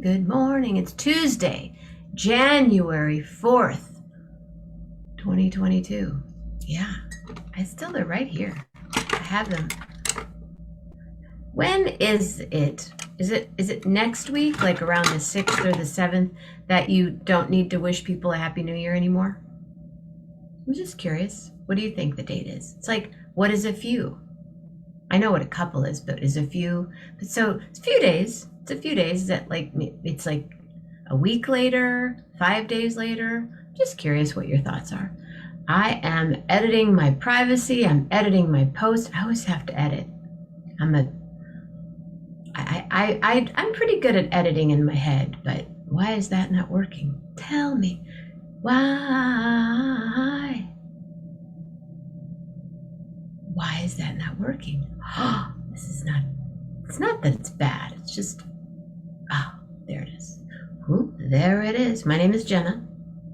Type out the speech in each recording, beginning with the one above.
Good morning. It's Tuesday, January 4th, 2022. Yeah, they're right here. I have them. When is it? Is it next week, like around the 6th or the 7th, that you don't need to wish people a Happy New Year anymore? I'm just curious. What do you think the date is? It's like, what is a few? I know what a couple is, but is a few? But so it's a few days. It's a few days. Is that like, it's like a week later, 5 days later? Just curious what your thoughts are. I am editing my privacy. I'm editing my post. I always have to edit. I'm pretty good at editing in my head, but why is that not working? Tell me. Why? Why is that not working? It's not that it's bad. It's just, there it is. Ooh, there it is. My name is Jenna.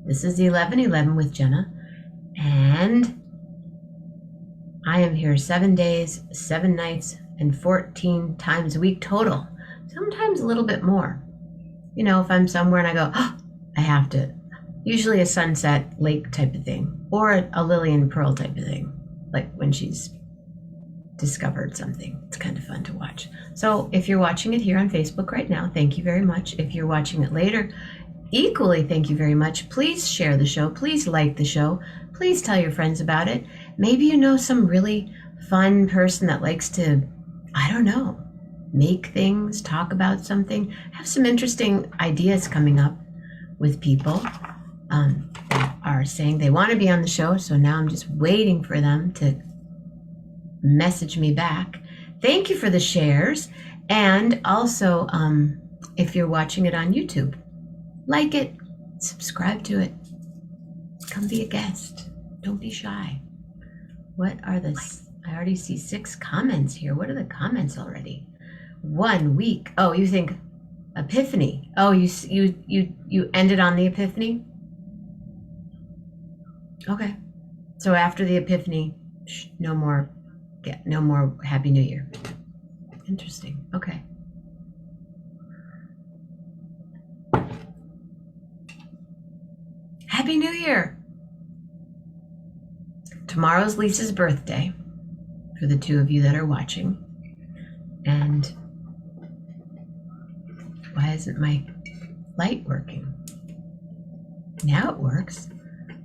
This is 11:11 with Jenna. And I am here 7 days, 7 nights, and 14 times a week total. Sometimes a little bit more. You know, if I'm somewhere and I go, I have to, usually a Sunset Lake type of thing, or a Lily and Pearl type of thing, like when she's discovered something. It's kind of fun to watch. So if you're watching it here on Facebook right now, thank you very much. If you're watching it later, equally thank you very much. Please share the show. Please like the show. Please tell your friends about it. Maybe you know some really fun person that likes to, I don't know, make things, talk about something, have some interesting ideas coming up with people that are saying they want to be on the show. So now I'm just waiting for them to message me back. Thank you for the shares. And also, if you're watching it on YouTube, like it, subscribe to it, come be a guest. Don't be shy. What are the, I already see 6 comments here. What are the comments already? 1 week. Oh, you think Epiphany. Oh, you ended on the Epiphany? Okay. So after the Epiphany, no more Happy New Year. Interesting. Okay. Happy New Year. Tomorrow's Lisa's birthday, for the 2 of you that are watching. And why isn't my light working? Now it works.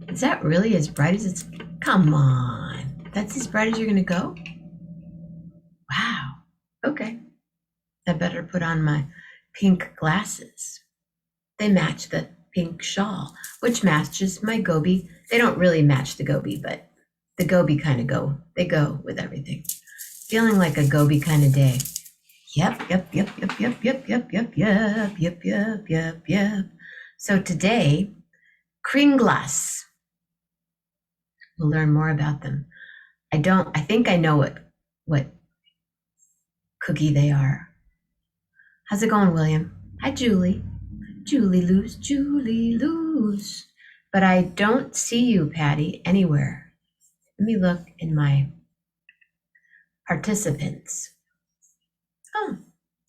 Is that really as bright as it's? Come on. That's as bright as you're gonna go? Wow. Okay. I better put on my pink glasses. They match the pink shawl, which matches my goby. They don't really match the goby, but the goby kind of they go with everything. Feeling like a goby kind of day. Yep. So today, Kringlas. We'll learn more about them. I think I know what cookie they are. How's it going, William? Hi, Julie. Julie Lose. But I don't see you, Patti, anywhere. Let me look in my participants. Oh,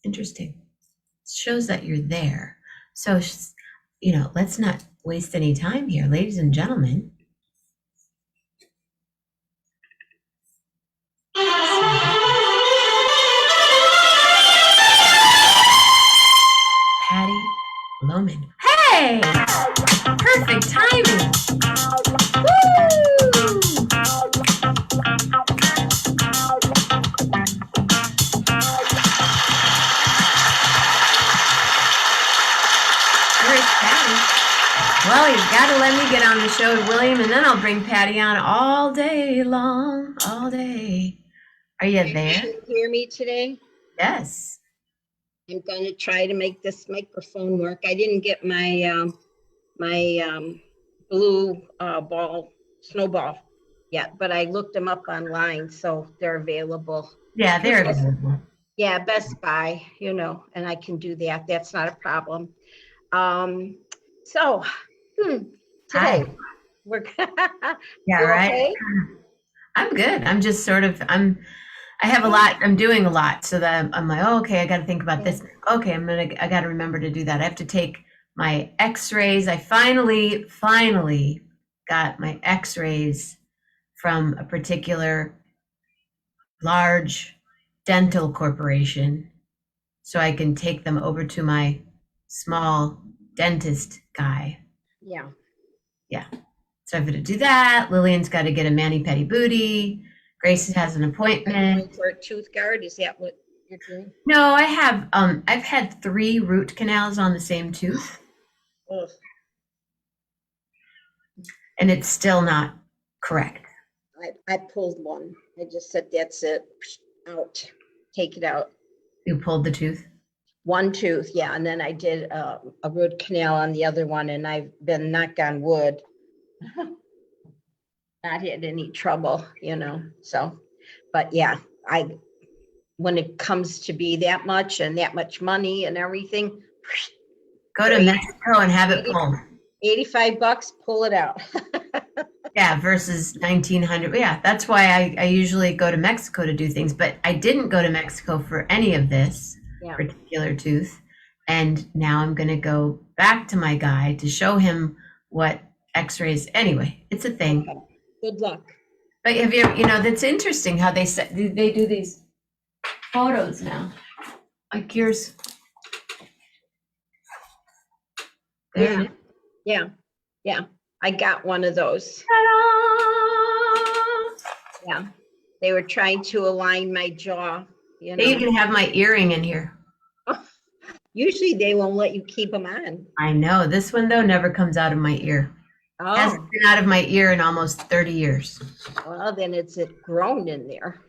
interesting. It shows that you're there. So, let's not waste any time here, ladies and gentlemen. Patti Lohman. Hey! Perfect timing. Woo! Where's Patti? Well, you've got to let me get on the show with William, and then I'll bring Patti on all day long, all day. Are you there? Can you hear me today? Yes. I'm going to try to make this microphone work. I didn't get my blue snowball yet, but I looked them up online, so they're available. Yeah, they're available. Yeah, Best Buy, and I can do that. That's not a problem. So today Hi. we're Yeah, you right. okay? I'm good. I'm just sort of I have a lot. I'm doing a lot, so that I'm like, oh, okay, I got to think about this. Okay, I got to remember to do that. I have to take my X-rays. I finally got my X-rays from a particular large dental corporation, so I can take them over to my small dentist guy. Yeah. Yeah. So I've got to do that. Lillian's got to get a mani-pedi booty. Grace has an appointment. For a tooth guard, is that what you're doing? No, I have I've had 3 root canals on the same tooth. Ugh. And it's still not correct. I pulled one. I just said, that's it. Out. Take it out. You pulled the tooth? One tooth, yeah. And then I did a root canal on the other one, and I've been, knock on wood, not had any trouble, So, but yeah, when it comes to be that much and that much money and everything, go to Mexico and have it pulled. $85, pull it out. Yeah, versus 1900. Yeah, that's why I usually go to Mexico to do things, but I didn't go to Mexico for any of this particular tooth. And now I'm going to go back to my guy to show him what x-rays. Anyway, it's a thing. Okay. Good luck. But have you that's interesting how they do these photos now. Like yours. There. Yeah. I got one of those. Ta-da! Yeah. They were trying to align my jaw. They even have my earring in here. Usually they won't let you keep them on. I know. This one, though, never comes out of my ear. Oh. Hasn't been out of my ear in almost 30 years. Well, then it's grown in there.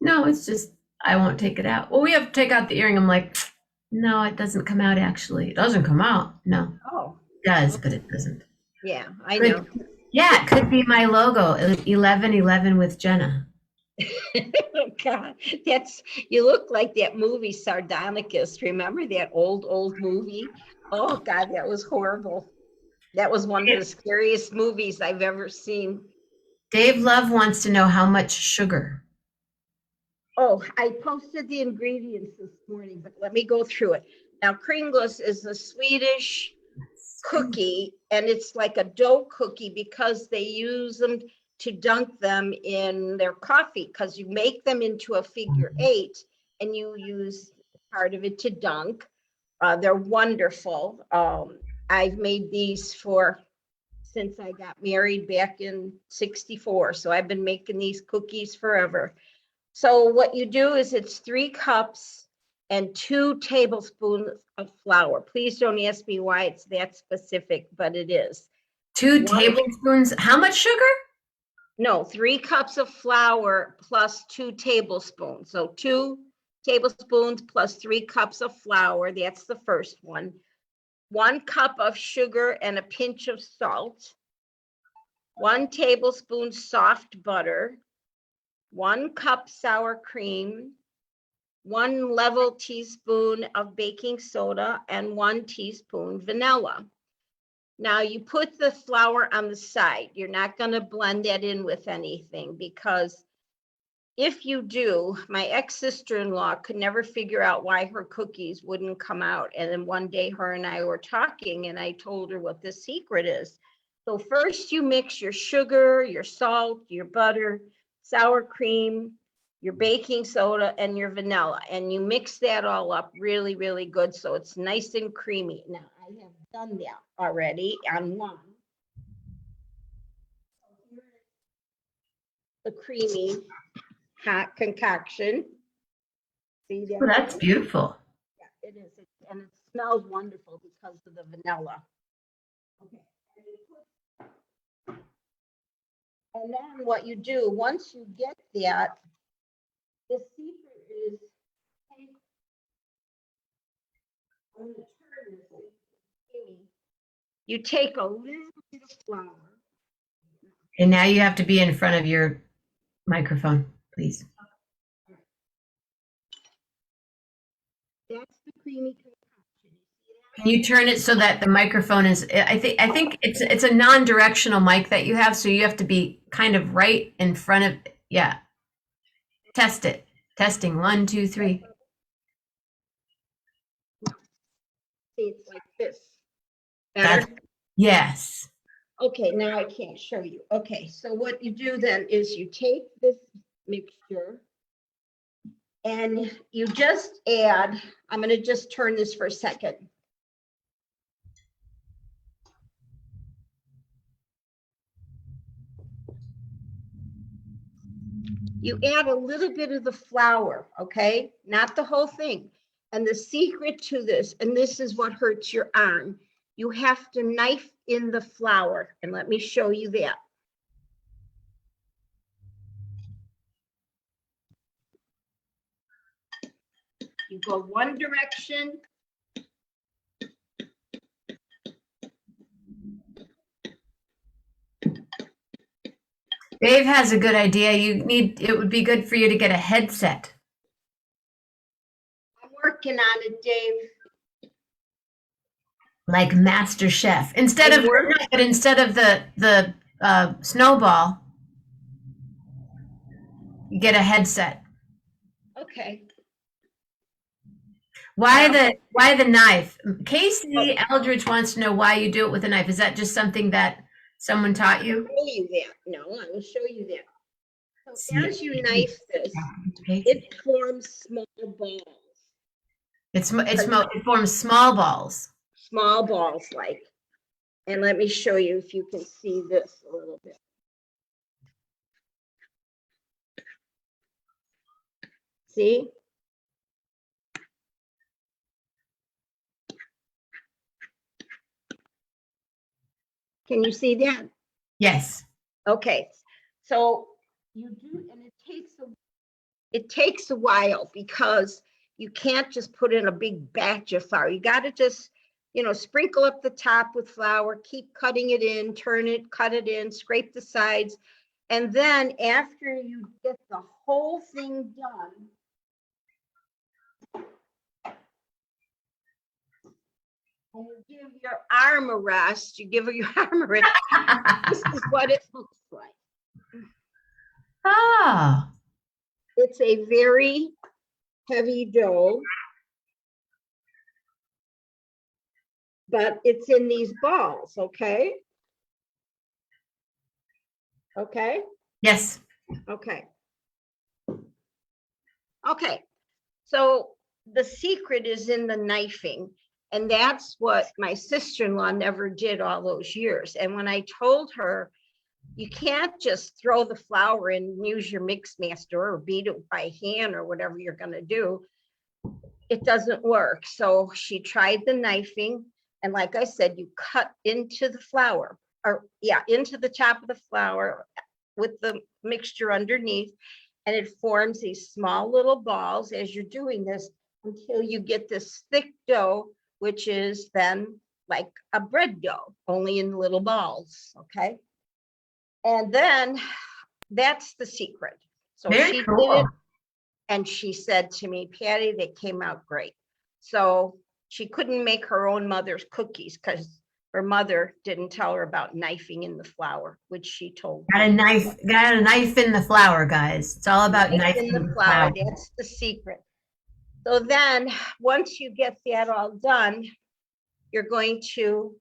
No, it's just, I won't take it out. Well, we have to take out the earring. I'm like, no, it doesn't come out, actually. It doesn't come out. No. Oh. It does, but it doesn't. Yeah, I know. Yeah, it could be my logo, 1111 with Jenna. Oh, God, you look like that movie Sardonicus. Remember that old movie? Oh God, that was horrible. That was one of the scariest movies I've ever seen. Dave Love wants to know how much sugar. Oh, I posted the ingredients this morning, but let me go through it. Now, Kringlas is a Swedish cookie, and it's like a dough cookie because they use them to dunk them in their coffee, because you make them into a figure 8 and you use part of it to dunk. They're wonderful. I've made these since I got married back in '64. So I've been making these cookies forever. So what you do is it's 3 cups and 2 tablespoons of flour. Please don't ask me why it's that specific, but it is. 2 tablespoons. How much sugar? No, 3 cups of flour plus 2 tablespoons. So 2 tablespoons plus 3 cups of flour. That's the first one. 1 cup of sugar and a pinch of salt. 1 tablespoon soft butter. 1 cup sour cream. 1 level teaspoon of baking soda and 1 teaspoon vanilla. Now you put the flour on the side. You're not going to blend that in with anything, because if you do, my ex-sister-in-law could never figure out why her cookies wouldn't come out. And then one day her and I were talking and I told her what the secret is. So first you mix your sugar, your salt, your butter, sour cream, your baking soda, and your vanilla. And you mix that all up really, really good so it's nice and creamy. Now, I have done that already on one. The creamy hot concoction. See that? Oh, that's beautiful. Yeah, it is. And it smells wonderful because of the vanilla. Okay. And then what you do, once you get that, the secret is I'm gonna turn this over. You take a little bit of flour. And now you have to be in front of your microphone, please. That's the creamy concoction. Can you turn it so that the microphone is, I think it's a non-directional mic that you have, so you have to be kind of right in front of, yeah. Test it. Testing, 1, 2, 3. See, it's like this. Better? Yes. Okay, now I can't show you. Okay, so what you do then is you take this mixture and you just add, I'm gonna just turn this for a second. You add a little bit of the flour, okay? Not the whole thing. And the secret to this, and this is what hurts your arm, you have to knife in the flour. And let me show you that. You go one direction. Dave has a good idea. It would be good for you to get a headset. I'm working on it, Dave. Like Master Chef. Instead of the snowball, you get a headset. Okay. Why the knife? Casey Eldridge wants to know why you do it with a knife. Is that just something that someone taught you? I'll show you that. No, I will show you that. So as you knife this, it forms small balls. It forms small balls. Small balls like. And let me show you if you can see this a little bit. See? Can you see that? Yes. Okay. So you do, and it takes a while because you can't just put in a big batch of flour. You got to just, sprinkle up the top with flour, keep cutting it in, turn it, cut it in, scrape the sides. And then after you get the whole thing done, and you give your arm a rest, you give your arm a rest, this is what it looks like. Ah. It's a very heavy dough, but it's in these balls, okay? Okay? Yes. Okay. Okay. So the secret is in the knifing. And that's what my sister-in-law never did all those years. And when I told her, you can't just throw the flour in and use your mix master or beat it by hand or whatever you're going to do, it doesn't work. So she tried the knifing. And like I said, you cut into the flour, into the top of the flour with the mixture underneath. And it forms these small little balls as you're doing this until you get this thick dough, which is then like a bread dough, only in little balls, okay? And then that's the secret. So Very she cool. did it, and she said to me, Patti, they came out great. So she couldn't make her own mother's cookies because her mother didn't tell her about knifing in the flour, which she told Got a knife in the flour, guys. It's all about knifing in the flour. That's the secret. So then once you get that all done, you're going to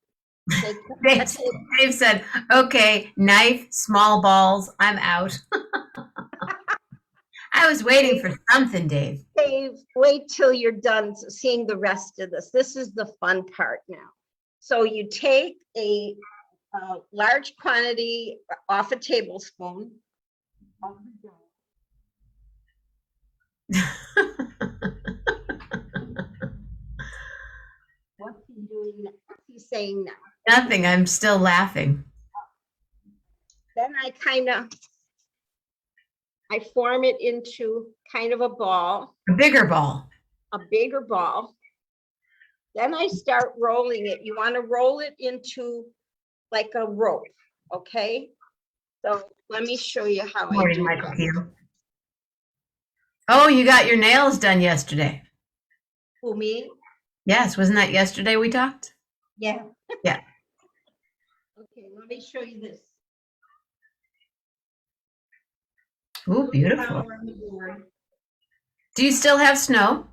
take Dave said, okay, knife, small balls, I'm out. I was waiting for something, Dave. Dave, wait till you're done seeing the rest of this. This is the fun part now. So you take a large quantity off a tablespoon of the dough. What's he doing now? What's he saying now? Nothing. I'm still laughing. Then I form it into kind of a ball. A bigger ball. A bigger ball. Then I start rolling it. You want to roll it into like a rope, okay? So let me show you how I Morning, do Michael that. Keel. Oh, you got your nails done yesterday. Who, me? Yes, wasn't that yesterday we talked? Yeah. Yeah. Okay, let me show you this. Ooh, beautiful. Flower on the board. Do you still have snow?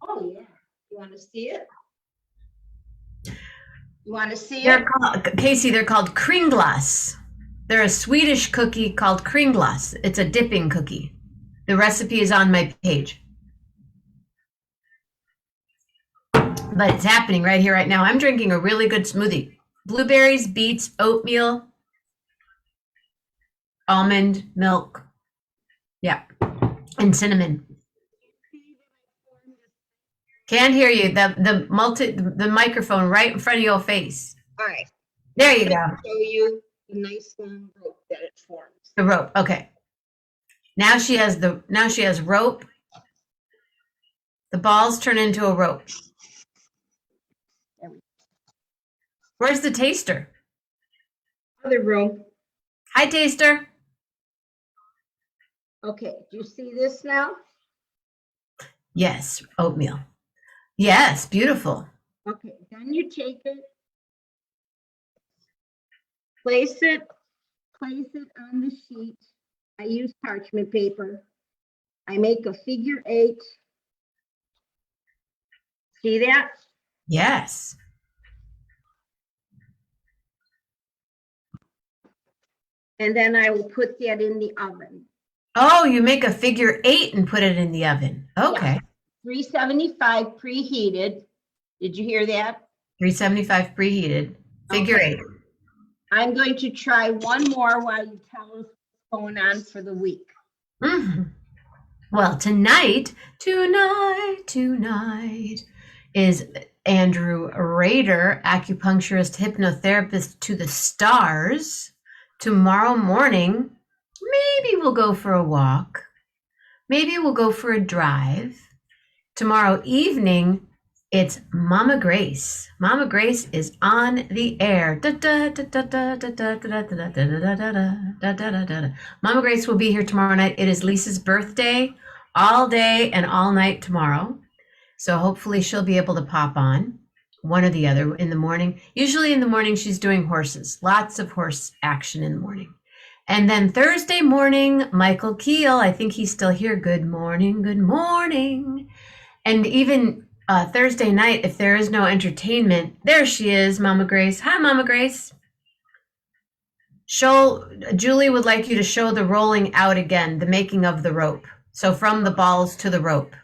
Oh, yeah. You want to see it? You want to see They're it? called, Casey, they're called Kringlas. They're a Swedish cookie called Kringlas. It's a dipping cookie. The recipe is on my page. But it's happening right here, right now. I'm drinking a really good smoothie. Blueberries, beets, oatmeal, almond milk. Yeah. And cinnamon. Can't hear you. The microphone right in front of your face. All right. There you go. Show you the nice long rope that it forms. The rope. Okay. Now she has rope. The balls turn into a rope. Where's the taster? Other room. Hi, taster. Okay, do you see this now? Yes, oatmeal. Yes, beautiful. Okay, then you take it, place it on the sheet. I use parchment paper. I make a figure 8. See that? Yes. And then I will put that in the oven. Oh, you make a figure 8 and put it in the oven. Okay. Yeah. 375 preheated. Did you hear that? 375 preheated. Figure Okay. 8. I'm going to try one more while you tell us what's going on for the week. Mm-hmm. Well, tonight is Andrew Rader, acupuncturist, hypnotherapist to the stars. Tomorrow morning, maybe we'll go for a walk. Maybe we'll go for a drive. Tomorrow evening, it's Mama Grace. Mama Grace is on the air. Mama Grace will be here tomorrow night. It is Lisa's birthday all day and all night tomorrow. So hopefully she'll be able to pop on one or the other in the morning. Usually in the morning, she's doing horses. Lots of horse action in the morning. And then Thursday morning, Michael Keel, I think he's still here. Good morning, good morning. And even Thursday night, if there is no entertainment, there she is, Mama Grace. Hi, Mama Grace. Julie would like you to show the rolling out again, the making of the rope. So from the balls to the rope.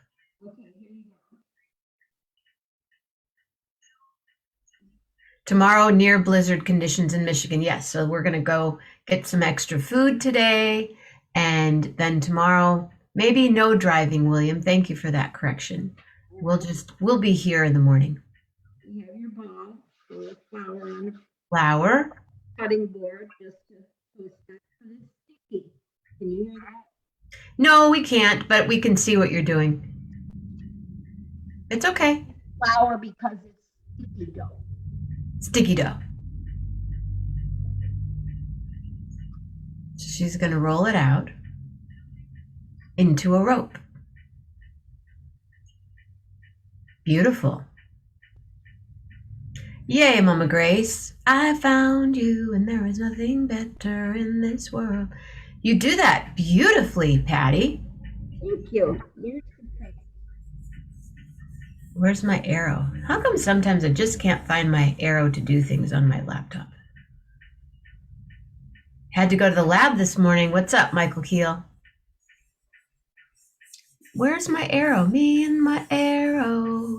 Tomorrow, near blizzard conditions in Michigan. Yes, so we're going to go get some extra food today. And then tomorrow, maybe no driving, William. Thank you for that correction. We'll be here in the morning. You have your ball with flour on it. Flour. Cutting board just to twist it, but it's sticky. Can you hear that? No, we can't, but we can see what you're doing. It's okay. Flour because it's sticky dough. Sticky dough. So she's going to roll it out into a rope. Beautiful. Yay, Mama Grace. I found you and there is nothing better in this world. You do that beautifully, Patti. Thank you. Where's my arrow? How come sometimes I just can't find my arrow to do things on my laptop? Had to go to the lab this morning. What's up, Michael Keel? Where's my arrow? Me and my arrow.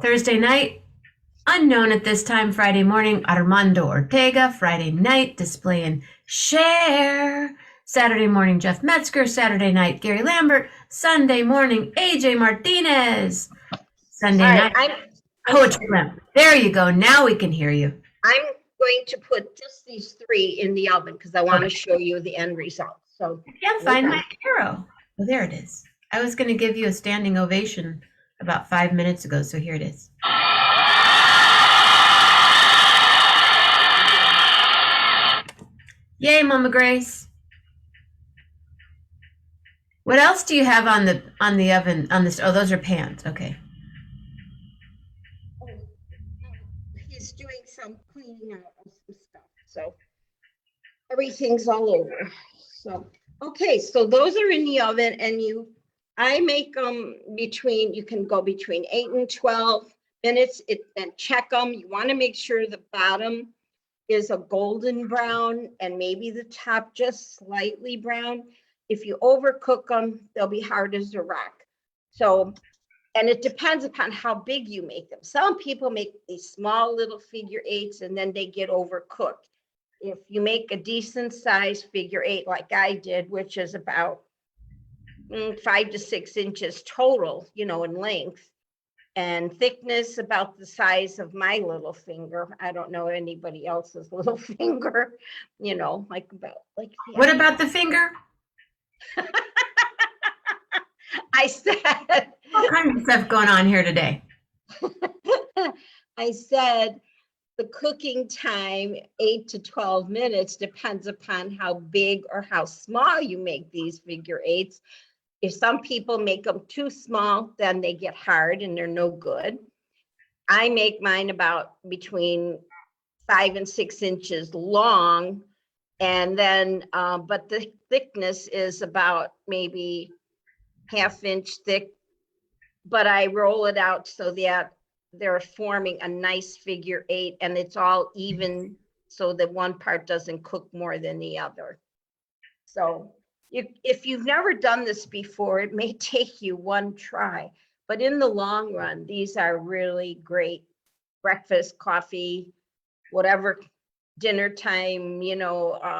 Thursday night, unknown at this time. Friday morning, Armando Ortega. Friday night, display and share. Saturday morning, Jeff Metzger. Saturday night, Gary Lambert. Sunday morning, AJ Martinez. Sunday night, Poetry Slam. There you go. Now we can hear you. I'm going to put just these 3 in the oven because I want to show you the end result. So I can't find my arrow. Oh, there it is. I was going to give you a standing ovation about 5 minutes ago, so here it is. Yay, Mama Grace. What else do you have on the oven, on this? Oh, those are pans. Okay. He's doing some cleaning out of some stuff, so everything's all over. So, okay, so those are in the oven, and I make them between, you can go between 8 and 12 minutes and check them. You want to make sure the bottom is a golden brown and maybe the top just slightly brown. If you overcook them, they'll be hard as a rock. So, and it depends upon how big you make them. Some people make these small little figure eights and then they get overcooked. If you make a decent size figure eight like I did, which is about 5 to 6 inches total, in length, and thickness about the size of my little finger. I don't know anybody else's little finger, like about like. What about the finger? I said. What kind of stuff going on here today? I said the cooking time, 8 to 12 minutes, depends upon how big or how small you make these figure eights. If some people make them too small, then they get hard and they're no good. I make mine about between 5 and 6 inches long. And then, but the thickness is about maybe ½ inch thick. But I roll it out so that they're forming a nice figure eight and it's all even so that one part doesn't cook more than the other. So if you've never done this before, it may take you one try, but in the long run, these are really great breakfast, coffee, whatever, dinner time,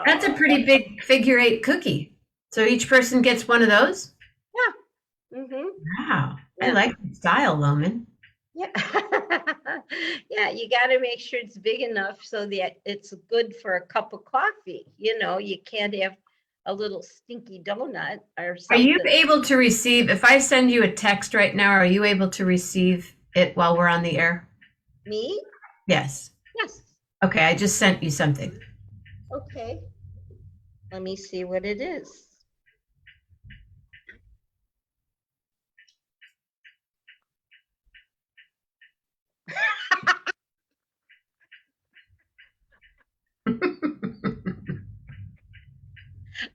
That's a pretty big figure eight cookie. So each person gets one of those? Yeah. Mm-hmm. Wow. I like the style, Loman. Yeah. Yeah, you got to make sure it's big enough so that it's good for a cup of coffee. You can't have a little stinky donut or something. Are you able to receive, if I send you a text right now, are you able to receive it while we're on the air? Me? Yes. Yes. Okay, I just sent you something. Okay. Let me see what it is.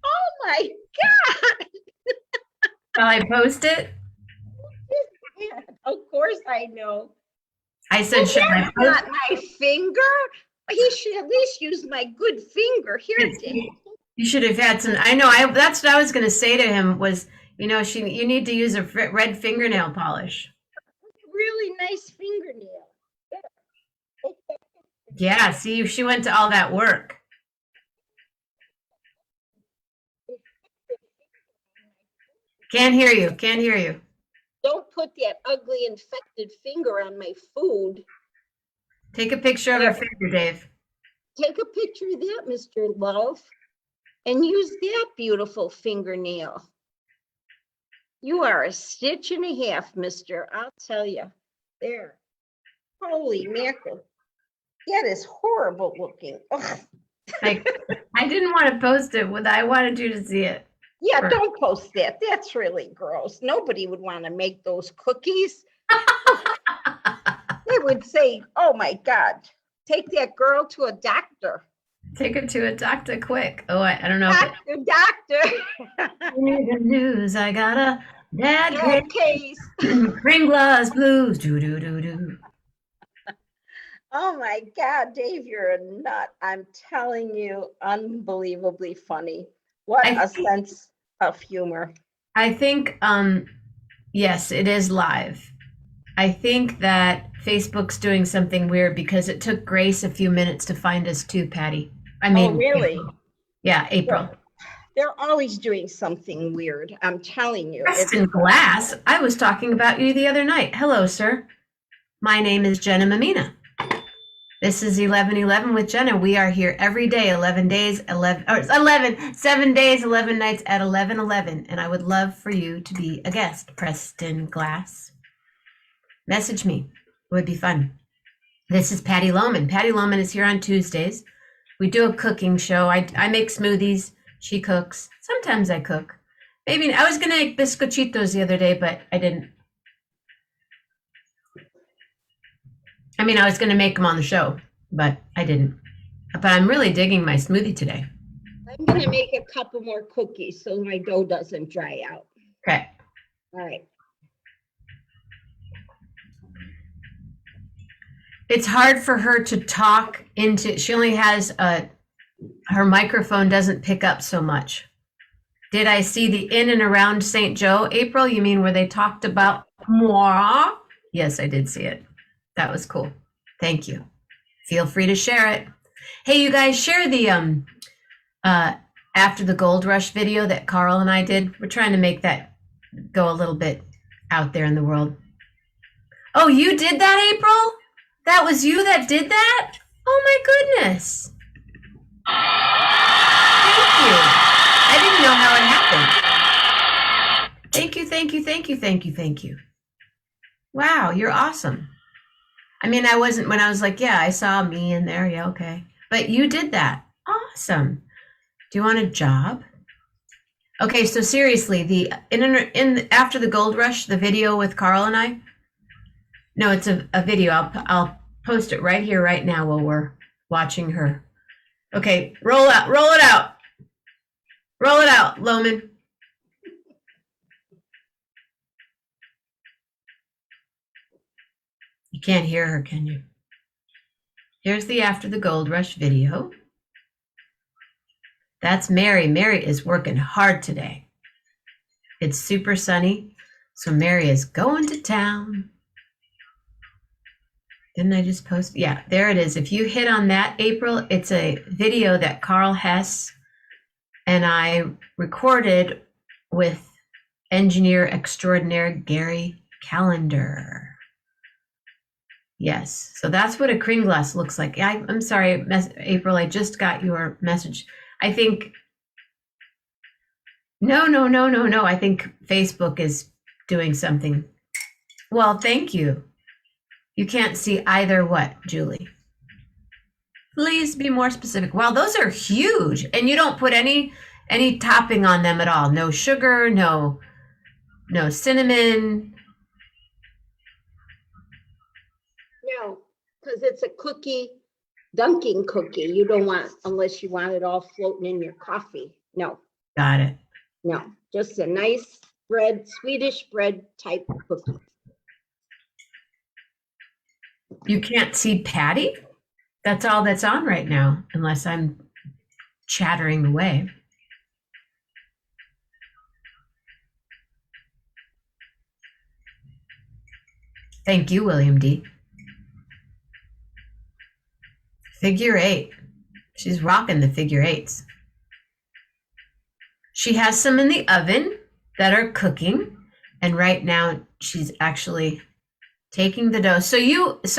Oh my God. Shall I post it? Of course I know. I said, shall I post not my finger? He should at least use my good finger. Here, Dave. You should have had some. I know. That's what I was going to say to him was, you need to use a red fingernail polish. Really nice fingernail. Yeah. See, she went to all that work. Can't hear you. Can't hear you. Don't put that ugly infected finger on my food. Take a picture of her finger, Dave. Take a picture of that, Mr. Love, and use that beautiful fingernail. You are a stitch and a half, mister. I'll tell you. There. Holy mackerel. That is horrible looking. I didn't want to post it. I wanted you to see it. Yeah, don't post that. That's really gross. Nobody would want to make those cookies. They would say, oh my God, take that girl to a doctor. Take her to a doctor quick. Oh, I don't know. Doctor. The news, I got a bad case. Kringlas blues. Do. Oh my God, Dave, you're a nut. I'm telling you, unbelievably funny. What a sense of humor. I think, yes, it is live. I think that Facebook's doing something weird because it took Grace a few minutes to find us too, Patti. I mean, oh, really? April. Yeah, April. They're always doing something weird. I'm telling you. Preston Glass. I was talking about you the other night. Hello, sir. My name is Jenna Mammina. This is 11:11 with Jenna. We are here every day, 7 days, 11 nights at 11:11. And I would love for you to be a guest, Preston Glass. Message me. It would be fun. This is Patti Lohman. Patti Lohman is here on Tuesdays. We do a cooking show. I make smoothies. She cooks. Sometimes I cook. Maybe I was going to make biscochitos the other day, but I didn't. I mean, I was going to make them on the show, but I didn't. But I'm really digging my smoothie today. I'm going to make a couple more cookies so my dough doesn't dry out. Okay. All right. It's hard for her to talk into, she only has her microphone doesn't pick up so much. Did I see the in and around St. Joe, April? You mean where they talked about moi? Yes, I did see it. That was cool. Thank you. Feel free to share it. Hey, you guys, share the After the Gold Rush video that Carl and I did. We're trying to make that go a little bit out there in the world. Oh, you did that, April? That was you that did that? Oh my goodness. Thank you. I didn't know how it happened. Thank you, thank you, thank you, thank you, thank you. Wow, you're awesome. I mean, I wasn't, when I was like, yeah, I saw me in there. Yeah, okay. But you did that. Awesome. Do you want a job? Okay, so seriously, the in After the Gold Rush, the video with Carl and I. No, it's a video. I'll post it right here, right now while we're watching her. Okay, roll it out, roll it out. Roll it out, Lohman. You can't hear her, can you? Here's the After the Gold Rush video. That's Mary. Mary is working hard today. It's super sunny, so Mary is going to town. Didn't I just post? Yeah, there it is. If you hit on that, April, it's a video that Carl Hess and I recorded with engineer extraordinaire Gary Callender. Yes, so that's what a Kringlas looks like. I'm sorry, April, I just got your message. I think, no. I think Facebook is doing something. Well, thank you. You can't see either what, Julie? Please be more specific. Well, those are huge. And you don't put any topping on them at all. No sugar, no cinnamon. No, because it's a cookie, dunking cookie. You don't want, unless you want it all floating in your coffee. No. Got it. No, just a nice bread, Swedish bread type cookie. You can't see Patti? That's all that's on right now, unless I'm chattering away. Thank you, William D. Figure 8. She's rocking the figure 8s. She has some in the oven that are cooking, and right now she's actually taking the dough. So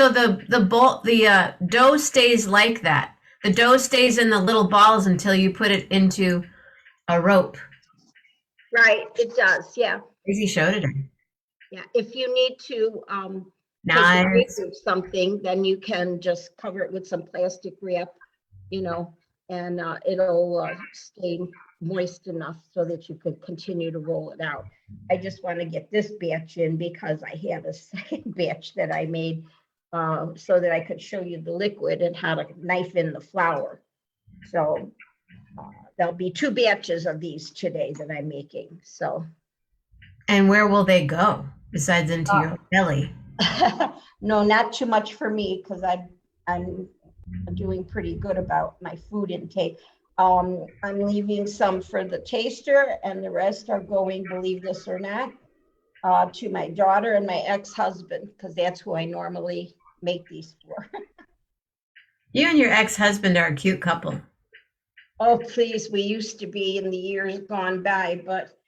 the dough stays like that. The dough stays in the little balls until you put it into a rope. Right, it does, yeah. Crazy show today. Yeah, if you need to Nice. take something, then you can just cover it with some plastic wrap, and it'll stay moist enough so that you could continue to roll it out. I just want to get this batch in because I have a second batch that I made so that I could show you the liquid and how to knife in the flour. So there'll be 2 batches of these today that I'm making. So. And where will they go besides into your belly? No, not too much for me because I'm doing pretty good about my food intake. I'm leaving some for the taster, and the rest are going, believe this or not, to my daughter and my ex-husband, because that's who I normally make these for. You and your ex-husband are a cute couple. Oh, please. We used to be in the years gone by, but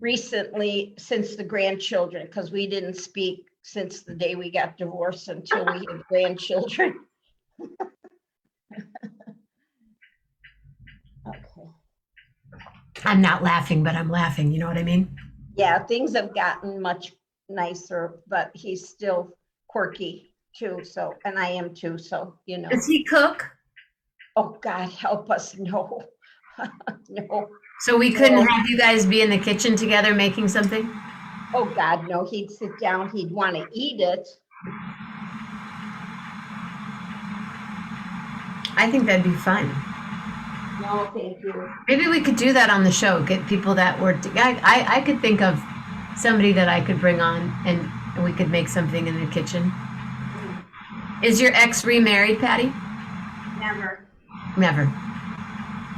recently, since the grandchildren, because we didn't speak since the day we got divorced until we had grandchildren. Okay. I'm not laughing, but I'm laughing. You know what I mean? Yeah, things have gotten much nicer, but he's still quirky too, so, and I am too, so, you know. Does he cook? Oh, God, help us, no. No. So we couldn't have you guys be in the kitchen together making something? Oh, God, no, he'd sit down, he'd want to eat it. I think that'd be fun. No, thank you. Maybe we could do that on the show. Get people that were. I could think of somebody that I could bring on, and we could make something in the kitchen. Is your ex remarried, Patti? Never. Never.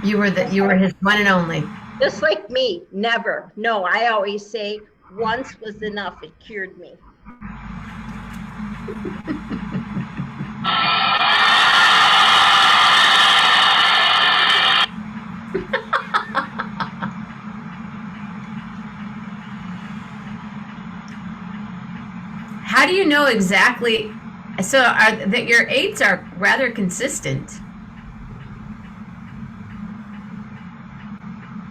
You were his one and only. Just like me, never. No, I always say once was enough. It cured me. How do you know exactly? So that your 8s are rather consistent.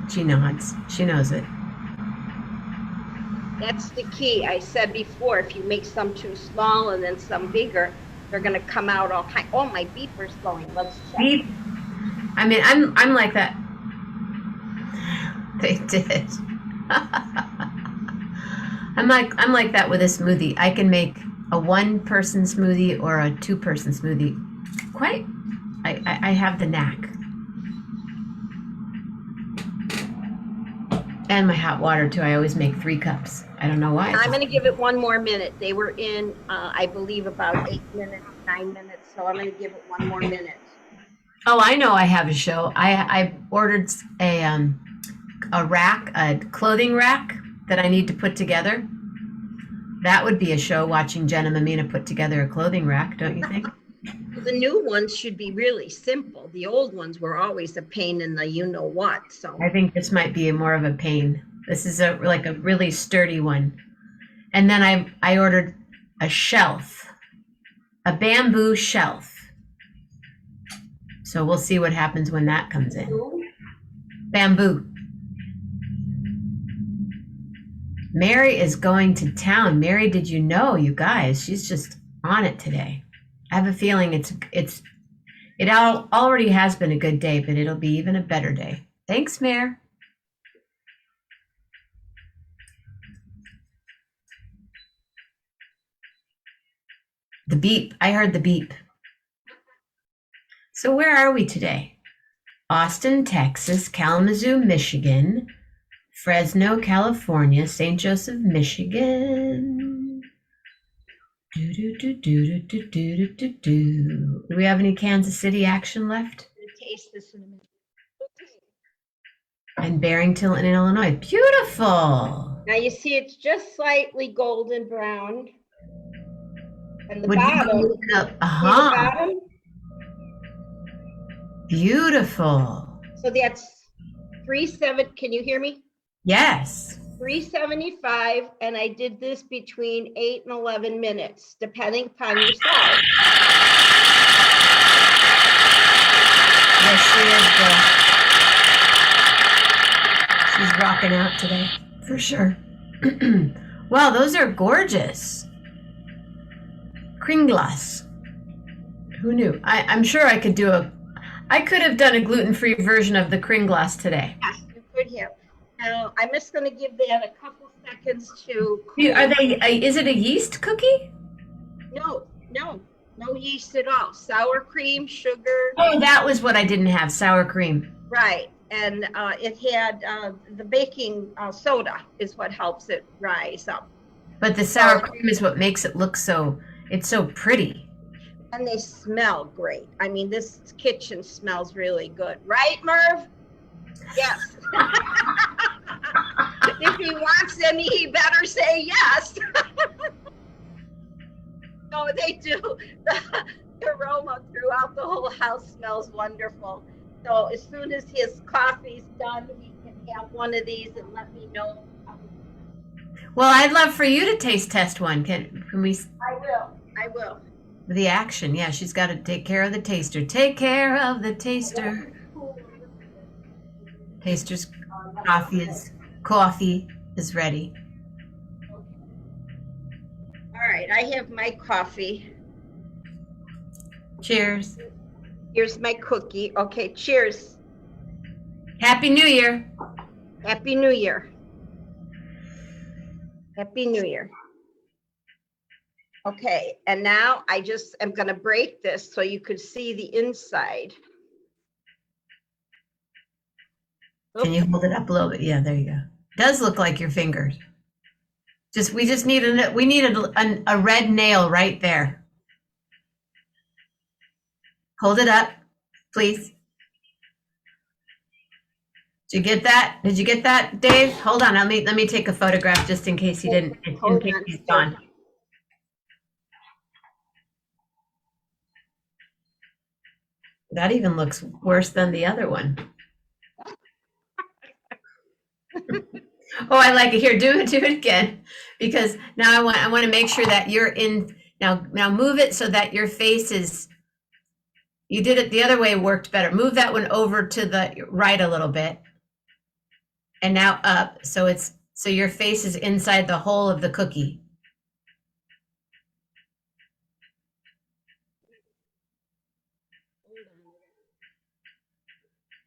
She nods. She knows it. That's the key. I said before, if you make some too small and then some bigger, they're going to come out all high. Oh, my beeper's going. Let's check. Beep. I mean, I'm like that. They did. I'm like that with a smoothie. I can make a 1-person smoothie or a 2-person smoothie. I have the knack. And my hot water too. I always make 3 cups. I don't know why. I'm going to give it 1 more minute. They were in, I believe, about 8 minutes, 9 minutes. So I'm going to give it 1 more minute. Oh, I know. I have a show. I ordered a clothing rack that I need to put together. That would be a show, watching Jenna Mammina put together a clothing rack, don't you think? The new ones should be really simple. The old ones were always a pain in the you-know-what, so. I think this might be more of a pain. This is like a really sturdy one. And then I ordered a shelf, a bamboo shelf. So we'll see what happens when that comes in. Bamboo. Mary is going to town. Mary, did you know, you guys? She's just on it today. I have a feeling it already has been a good day, but it'll be even a better day. Thanks, Mare. The beep. I heard the beep. So where are we today? Austin, Texas, Kalamazoo, Michigan, Fresno, California, St. Joseph, Michigan. Do we have any Kansas City action left? Taste this in a minute. And Barrington in Illinois. Beautiful. Now you see it's just slightly golden brown. And the Would bottom. you go See the uh-huh. bottom? Beautiful. So that's 3.7. Can you hear me? Yes. 375, and I did this between 8 and 11 minutes, depending upon your size. Yes, she is. She's rocking out today, for sure. Wow, those are gorgeous. Kringlas. Who knew? I'm sure I could have done a gluten-free version of the Kringlas today. Yes, you could have. Now, I'm just going to give that a couple seconds to cool. Is it a yeast cookie? No yeast at all. Sour cream, sugar. Oh, that was what I didn't have, sour cream. Right, and it had the baking soda is what helps it rise up. But the sour cream is what makes it look it's so pretty. And they smell great. I mean, this kitchen smells really good. Right, Merv? Yes. If he wants any, he better say yes. No, they do. The aroma throughout the whole house smells wonderful. So as soon as his coffee's done, he can have one of these and let me know. Well, I'd love for you to taste test one. Can we? I will. The action, yeah. She's got to take care of the taster. Take care of the taster. Taster's coffee is ready. All right. right, I have my coffee. Cheers. Here's my cookie. Okay, cheers. Happy New Year. Happy New Year. Happy New Year. Okay, and now I just am going to break this so you could see the inside. Can you hold it up a little bit? Yeah, there you go. It does look like your fingers. We just need a red nail right there. Hold it up, please. Did you get that? Did you get that, Dave? Hold on. Let me take a photograph just in case he didn't. In case he's gone. That even looks worse than the other one. Oh, I like it. Here, do it again, because now I want to make sure that you're in. Now move it so that your face is. You did it the other way, worked better. Move that one over to the right a little bit, and now up so your face is inside the hole of the cookie.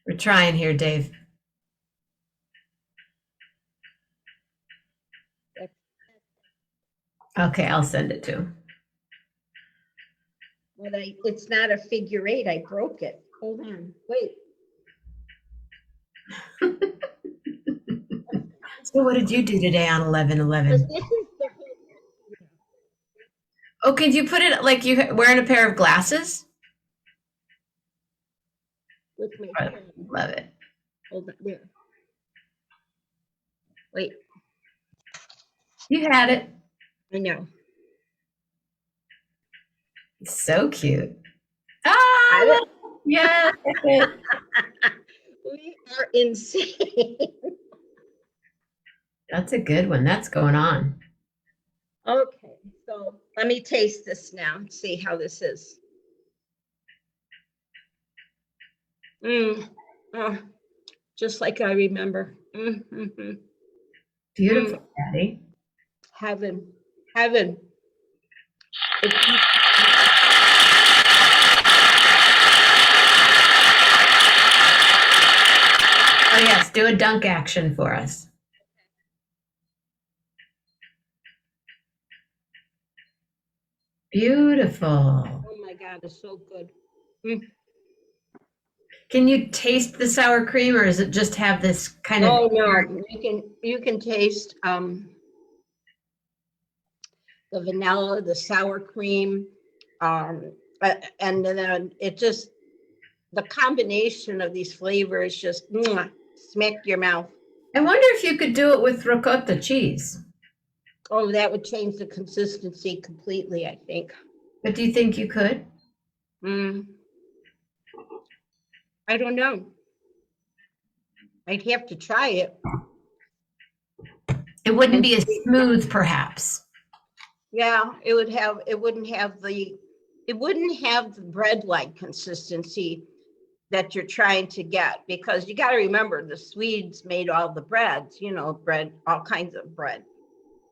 We're trying here, Dave. Okay, I'll send it to him. But it's not a figure eight. I broke it. Hold on. Wait. So what did you do today on 11/11? Oh, could you put it like you wearing a pair of glasses? With my I love it. Hold on. There. Wait. You had it. I know. So cute. Ah, yeah. We are insane. That's a good one. That's going on. Okay, so let me taste this now and see how this is. Oh, just like I remember. Beautiful, Patti. Heaven. Oh yes, do a dunk action for us. Beautiful. Oh my God, it's so good. Can you taste the sour cream, or does it just have this kind of? Oh no, you can taste the vanilla, the sour cream, and then it just, the combination of these flavors just smack your mouth. I wonder if you could do it with ricotta cheese. Oh, that would change the consistency completely, I think. But do you think you could? I don't know. I'd have to try it. It wouldn't be as smooth, perhaps. Yeah, it wouldn't have the bread-like consistency that you're trying to get, because you got to remember the Swedes made all the breads, bread, all kinds of bread.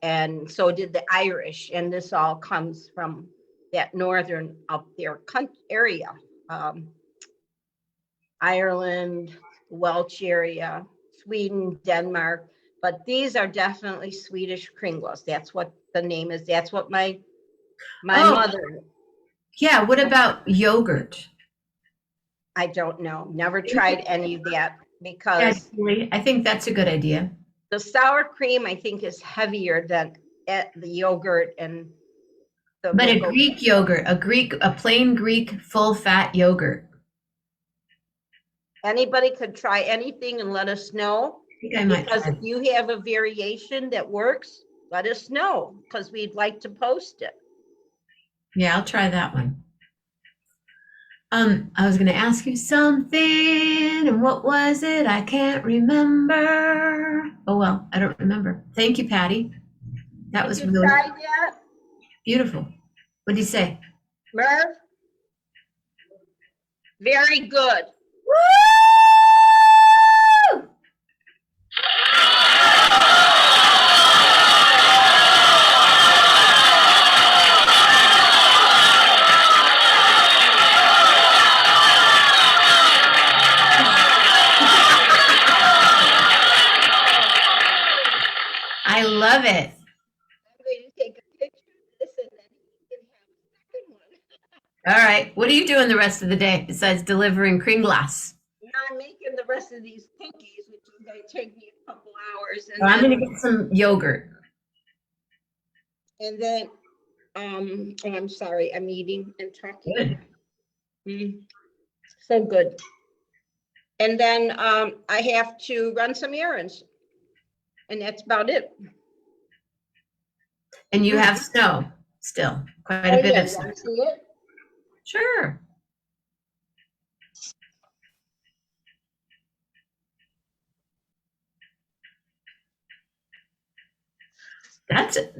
And so did the Irish, and this all comes from that northern up there area, Ireland, Welsh area, Sweden, Denmark, but these are definitely Swedish Kringlas. That's what the name is. That's what my mother. Yeah, what about yogurt? I don't know. Never tried any of that, because I think that's a good idea. the sour cream, I think, is heavier than the yogurt and the. But a Greek yogurt, a plain Greek full fat yogurt. Anybody could try anything and let us know. Because if you have a variation that works, let us know, because we'd like to post it. Yeah, I'll try that one. I was going to ask you something, and what was it? I can't remember. Oh well, I don't remember. Thank you, Patti. That was really beautiful. What did you say? Merv? Very good. Woo! love it. I'm going to take a picture of this and then he can have a second one. All right. What are you doing the rest of the day besides delivering Kringlas? Now I'm making the rest of these cookies, which is going to take me a couple hours, Well, I'm going to get some yogurt. and then oh, I'm sorry, I'm eating and talking. Good. So good. And then I have to run some errands, and that's about it. And you have snow still, quite a bit of snow. See it? Sure.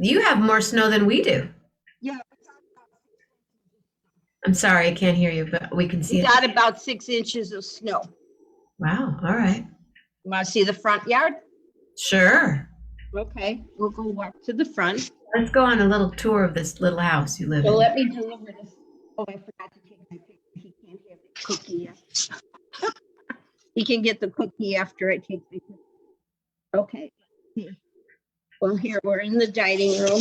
You have more snow than we do. Yeah. I'm sorry, I can't hear you, but we can see We it. got about 6 inches of snow. Wow. All right. You want to see the front yard? Sure. Okay, we'll go walk to the front. Let's go on a little tour of this little house you live So in. let me deliver this. Oh, I forgot to take my picture. He can't have the cookie yet. He can get the cookie after I take the picture. Okay. Well, here we're in the dining room.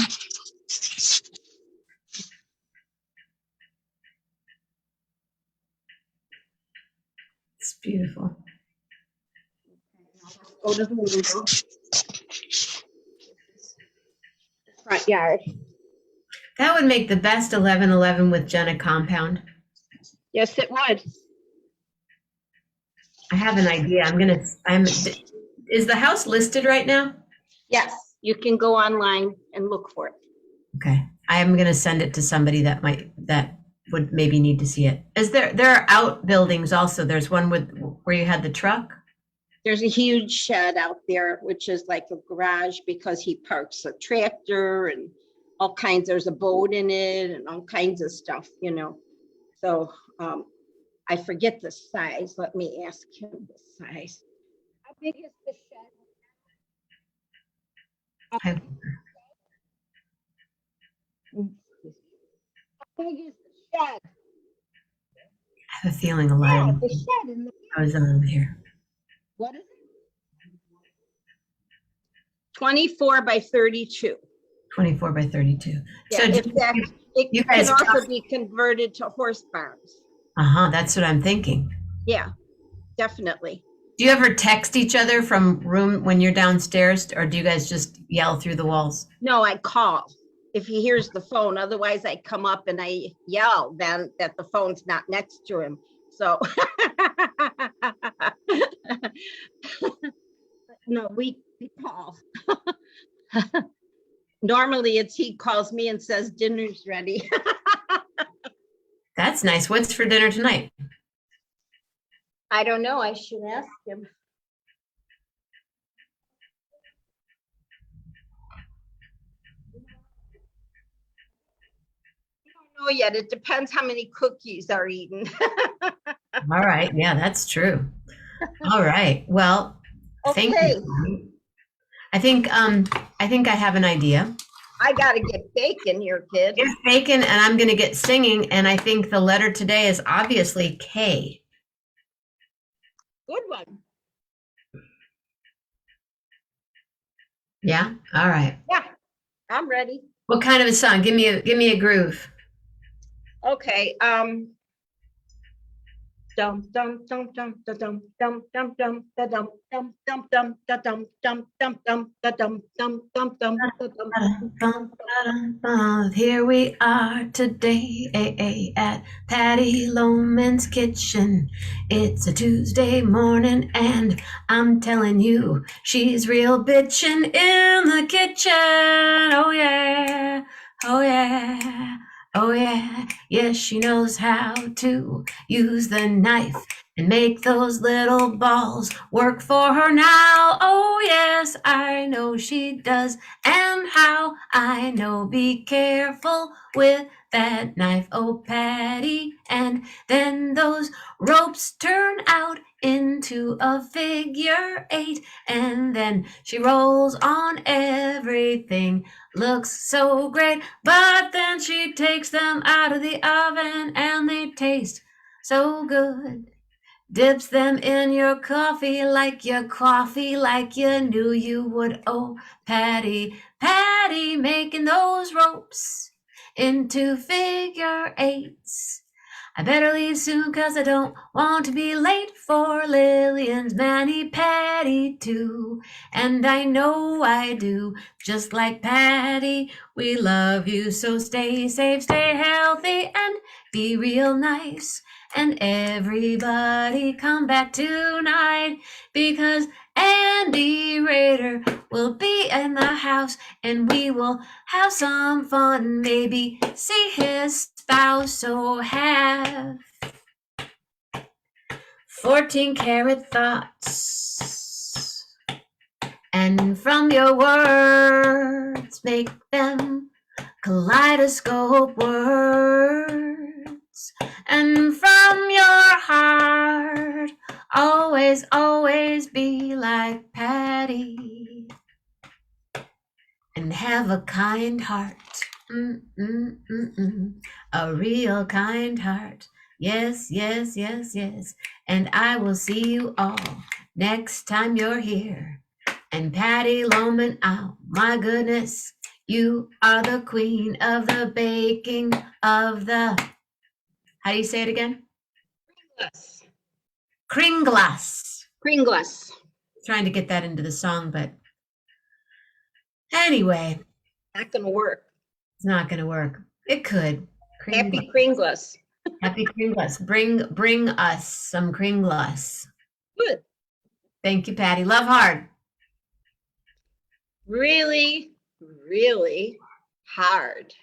It's beautiful. Go to the window. Front yard. That would make the best 1111 with Jenna compound. Yes, it would. I have an idea. Is the house listed right now? Yes, you can go online and look for it. Okay. I am going to send it to somebody that would maybe need to see it. There are outbuildings also. There's one where you had the truck. There's a huge shed out there, which is like a garage because he parks a tractor and all kinds. There's a boat in it and all kinds of stuff, you know. So I forget the size. Let me ask him the size. How big is the shed? I How big is the shed? have a feeling a lot Yeah, of the shed in the goes on here. What is it? 24 by 32. 24 by 32. Yeah, So in fact, it you can guys also be converted to horse barns. that's what I'm thinking. Yeah, definitely. Do you ever text each other from room when you're downstairs, or do you guys just yell through the walls? No, I call if he hears the phone. Otherwise, I come up and I yell then that the phone's not next to him. So no, we call. Normally it's he calls me and says dinner's ready. That's nice. What's for dinner tonight? I don't know. I should ask him. I don't know yet. It depends how many cookies are eaten. All right. Yeah, that's true. All right. Well, thank Okay. you. I think I have an idea. I gotta get bacon here, kid. Here's bacon, and I'm going to get singing. And I think the letter today is obviously K. Good one. Yeah. All right. Yeah, I'm ready. What kind of a song? Give me a groove. Okay. Dum dum dum dum da dum dum dum dum da dum dum dum dum da dum dum dum dum da dum dum dum dum da dum. Here we are today at Patti Loman's kitchen. It's a Tuesday morning, and I'm telling you, she's real bitchin' in the kitchen. Oh yeah, oh yeah. Oh yeah, yes, she knows how to use the knife and make those little balls work for her now. Oh yes, I know she does. And how I know, be careful with that knife, oh Patti. And then those ropes turn out into a figure 8, and then she rolls on everything. Looks so great, but then she takes them out of the oven and they taste so good. Dips them in your coffee like you knew you would. Oh, Patty, Patty, making those ropes into figure eights. I better leave soon 'cause I don't want to be late for Lillian's mani-pedi too. And I know I do, just like Patty. We love you, so stay safe, stay healthy, and be real nice. And everybody come back tonight because Andy Rader will be in the house and we will have some fun, maybe see his spouse. So have 14 karat thoughts, and from your words make them kaleidoscope words, and from your heart always, always be like Patty and have a kind heart. A real kind heart. Yes, yes, yes, yes. And I will see you all next time you're here. And Patty Loman, oh my goodness, you are the queen of the baking of the, how do you say it again? Kringlas. Kringlas. Trying to get that into the song, but anyway. Not gonna work. It's not gonna work. It could. Happy Kringlas. Happy Kringlas. Bring us some Kringlas. Good. Thank you, Patty. Love hard. Really, really hard.